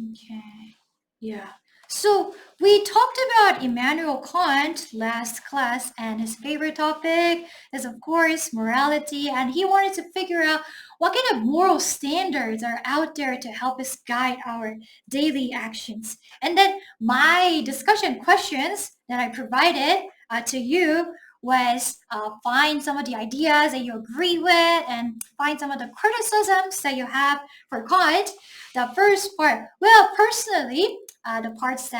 Okay. Yeah. So we talked about Immanuel Kant last class, and his favorite topic is, of course, morality. And he wanted to figure out what kind of moral standards are out there to help us guide our daily actions. And then my discussion questions that I provided to you was find some of the ideas that you agree with and find some of the criticisms that you have for Kant. The first part, well, personally, the parts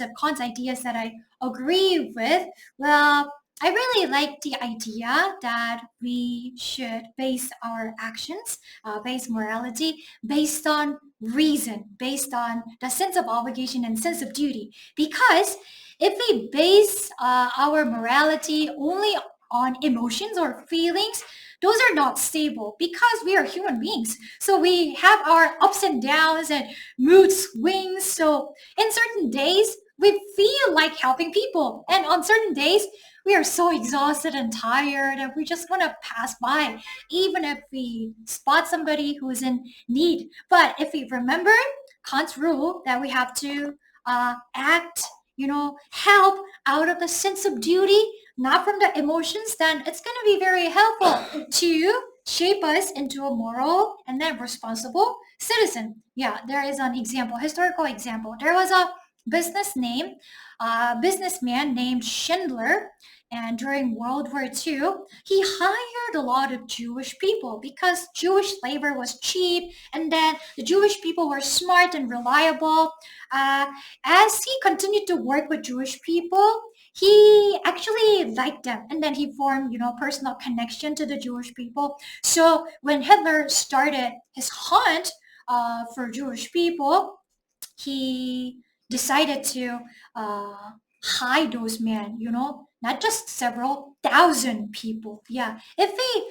of Kant's ideas that I agree with, well, I really like the idea that we should base our actions, base morality, based on reason, based on the sense of obligation and sense of duty. Because if we base our morality only on emotions or feelings, those are not stable because we are human beings. So we have our ups and downs and mood swings. So in certain days, we feel like helping people. And on certain days, we are so exhausted and tired and we just want to pass by, even if we spot somebody who is in need. But if we remember Kant's rule that we have to act, help out of the sense of duty, not from the emotions, then it's going to be very helpful to shape us into a moral and then responsible citizen. Yeah, there is an example, historical example. There was a businessman named Schindler, and during World War II, he hired a lot of Jewish people because Jewish labor was cheap, and then the Jewish people were smart and reliable. Uh, as he continued to work with Jewish people, he actually liked them, and then he formed, personal connection to the Jewish people. So when Hitler started his hunt for Jewish people, he decided to hide those men, not just several thousand people. Yeah, if he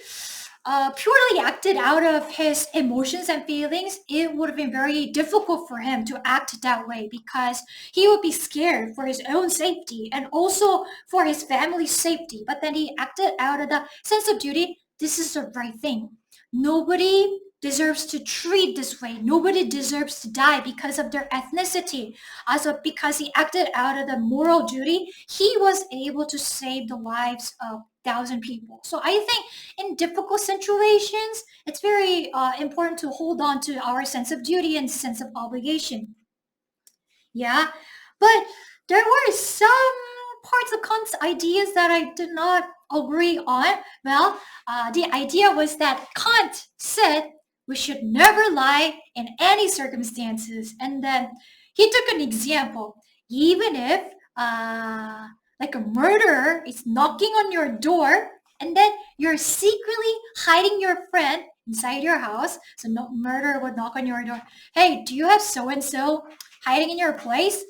purely acted out of his emotions and feelings, it would have been very difficult for him to act that way because he would be scared for his own safety and also for his family's safety. But then he acted out of the sense of duty. This is the right thing. Nobody deserves to treat this way. Nobody deserves to die because of their ethnicity. Also, because he acted out of the moral duty, he was able to save the lives of thousand people. So I think in difficult situations, it's very important to hold on to our sense of duty and sense of obligation. Yeah, but there were some parts of Kant's ideas that I did not agree on. Well, the idea was that Kant said we should never lie in any circumstances. And then he took an example. Even if, like a murderer is knocking on your door, and then you're secretly hiding your friend inside your house, so no murderer would knock on your door. Hey, do you have so and so hiding in your place?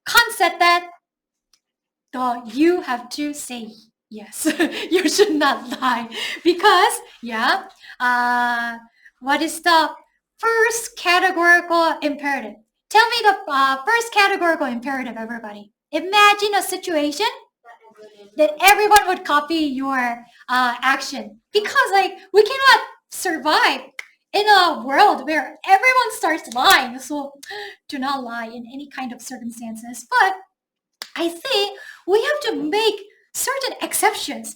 Kant said that you have to say yes. You should not lie because, yeah, what is the first categorical imperative? Tell me the first categorical imperative, everybody. Imagine a situation that everyone would copy your action because, like, we cannot survive in a world where everyone starts lying. So do not lie in any kind of circumstances. But I think we have to make certain exceptions.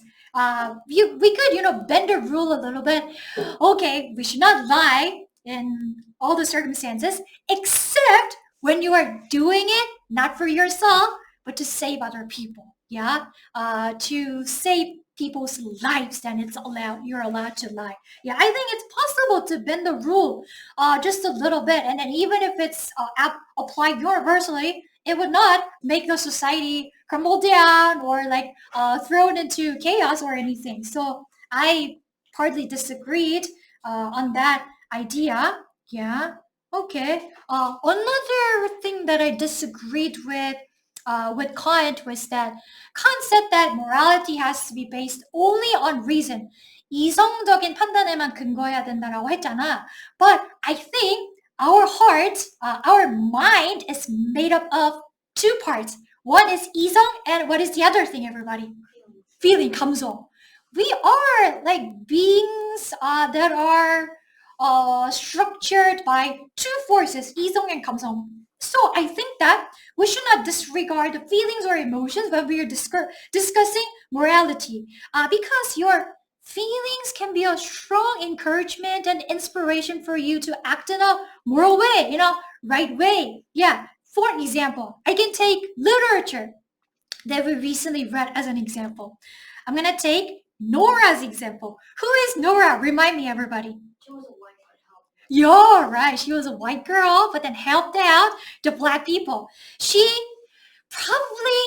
We could, bend the rule a little bit. Okay, we should not lie in all the circumstances, except when you are doing it not for yourself, but to save other people. Yeah, to save people's lives, then it's allowed. You're allowed to lie. Yeah, I think it's possible to bend the rule just a little bit, and then even if it's applied universally, it would not make the society crumble down or like thrown into chaos or anything. So I partly disagreed on that idea. Yeah. Okay. Another thing that I disagreed with Kant was that Kant said that morality has to be based only on reason. 이성적인 판단에만 근거해야 된다라고 했잖아. But I think our heart, our mind is made up of two parts. One is 이성 and what is the other thing, everybody? Feeling, 감정. We are like beings that are structured by two forces, 이성 and 감성. So I think that we should not disregard the feelings or emotions when we are discussing morality, because your feelings can be a strong encouragement and inspiration for you to act in a moral way, right way. Yeah. For example, I can take literature that we recently read as an example. I'm gonna take Nora's example. Who is Nora? Remind me, everybody. You're right. She was a white girl, but then helped out the black people. She probably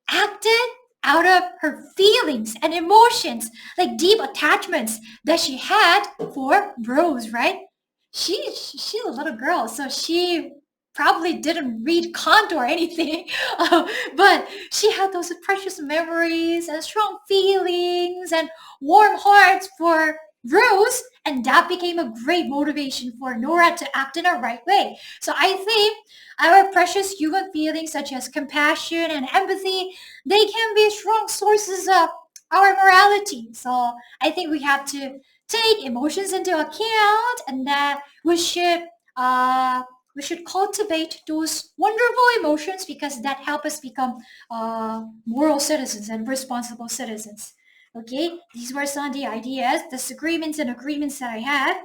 acted out of her feelings and emotions, like deep attachments that she had for Rose, right? She's a little girl, so she probably didn't read Kant or anything, but she had those precious memories and strong feelings and warm hearts for Rose, and that became a great motivation for Nora to act in a right way. So I think our precious human feelings such as compassion and empathy, they can be strong sources of our morality. So I think we have to take emotions into account, and that we should cultivate those wonderful emotions because that help us become moral citizens and responsible citizens. Okay, these were some of the ideas, disagreements, and agreements that I had.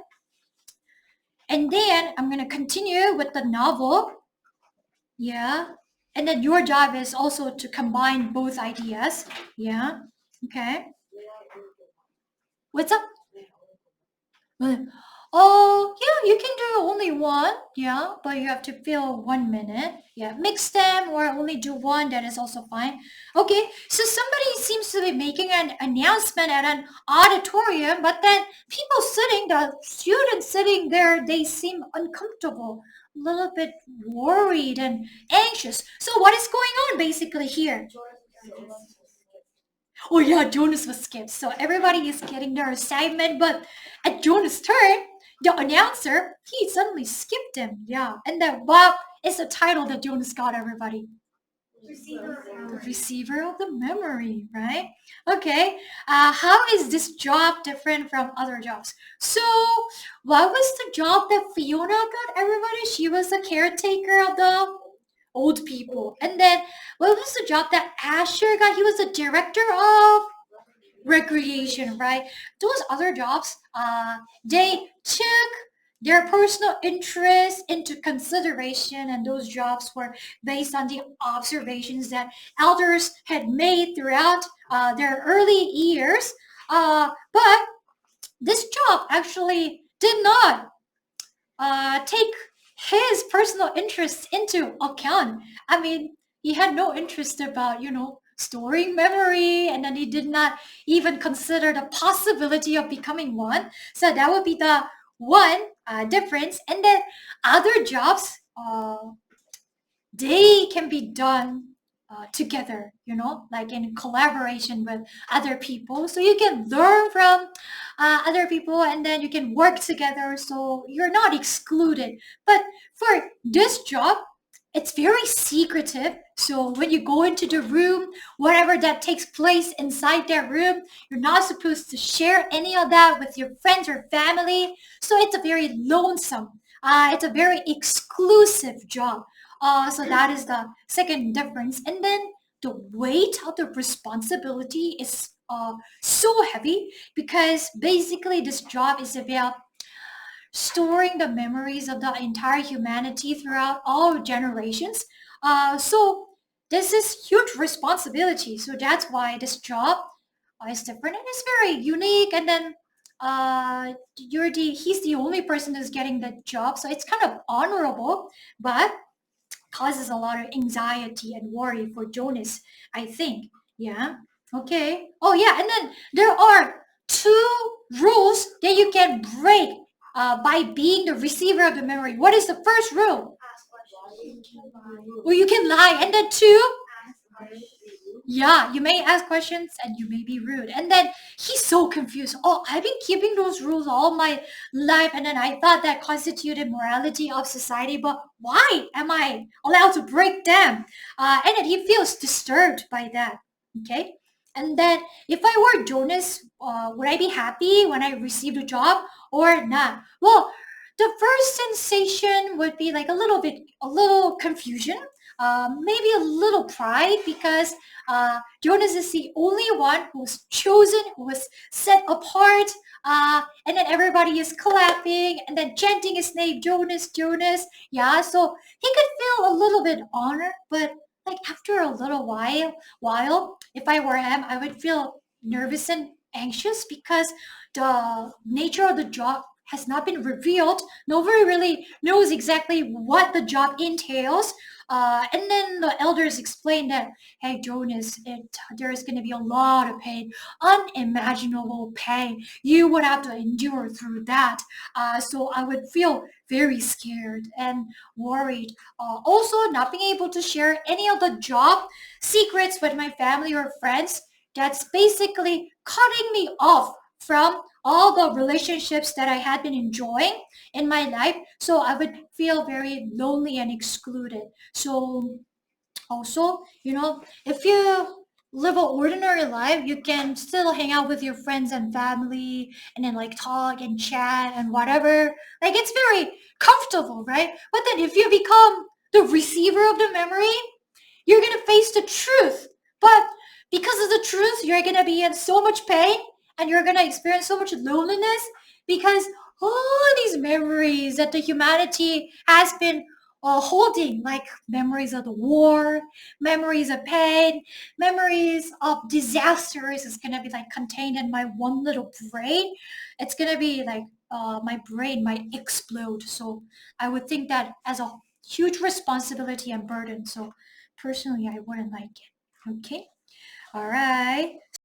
And then I'm going to continue with the novel. Yeah. And then your job is also to combine both ideas. Yeah. Okay. What's up? Oh, yeah, you can do only one. Yeah, but you have to fill 1 minute. Yeah, mix them or only do one. That is also fine. Okay, so somebody seems to be making an announcement at an auditorium, but then the students sitting there, they seem uncomfortable, a little bit worried and anxious. So what is going on basically here? Oh yeah, Jonas was skipped. So everybody is getting their assignment, but at Jonas' turn, the announcer, he suddenly skipped him. Yeah. And then what is the title that Jonas got, everybody? The receiver of the memory, right? Okay. How is this job different from other jobs? So what was the job that Fiona got, everybody? She was a caretaker of the old people. And then what was the job that Asher got? He was the director of recreation, right? Those other jobs, they took their personal interest into consideration, and those jobs were based on the observations that elders had made throughout their early years. But this job actually did not take his personal interests into account. I mean, he had no interest about, storing memory, and then he did not even consider the possibility of becoming one. So that would be the one difference. And then other jobs, they can be done together, like in collaboration with other people. So you can learn from other people, and then you can work together, so you're not excluded. But for this job, it's very secretive. So when you go into the room, whatever that takes place inside that room, you're not supposed to share any of that with your friends or family. So it's a very lonesome, it's a very exclusive job. So that is the second difference. And then the weight of the responsibility is so heavy, because basically this job is about storing the memories of the entire humanity throughout all generations. So this is huge responsibility. So that's why this job is different and it's very unique. And then he's the only person who's getting the job. So it's kind of honorable, but causes a lot of anxiety and worry for Jonas, I think. Yeah. Okay. Oh yeah, and then there are two rules that you can break by being the receiver of the memory. What is the first rule? Well, you can lie. And then two, yeah, you may ask questions and you may be rude. And then he's so confused. Oh, I've been keeping those rules all my life, and then I thought that constituted morality of society, but why am I allowed to break them? And then he feels disturbed by that. Okay. And then if I were Jonas, would I be happy when I received a job or not? Well, the first sensation would be like a little confusion, maybe a little pride because Jonas is the only one who was chosen, who was set apart, and then everybody is clapping and then chanting his name, Jonas, Jonas. Yeah, so he could feel a little bit honored, but like after a little while, if I were him, I would feel nervous and anxious because the nature of the job has not been revealed. Nobody really knows exactly what the job entails. And then the elders explained that, hey, Jonas, there's going to be a lot of pain, unimaginable pain. You would have to endure through that. So I would feel very scared and worried. Also, not being able to share any of the job secrets with my family or friends, that's basically cutting me off from all the relationships that I had been enjoying in my life. So I would feel very lonely and excluded. So also, if you live an ordinary life, you can still hang out with your friends and family and then like talk and chat and whatever. Like it's very comfortable, right? But then if you become the receiver of the memory, you're gonna face the truth. But because of the truth, you're gonna be in so much pain and you're gonna experience so much loneliness because all these memories that the humanity has been holding, like memories of the war, memories of pain, memories of disasters, is gonna be like contained in my one little brain. It's gonna be like my brain might explode. So I would think that as a huge responsibility and burden. So personally, I wouldn't like it. Okay. All right.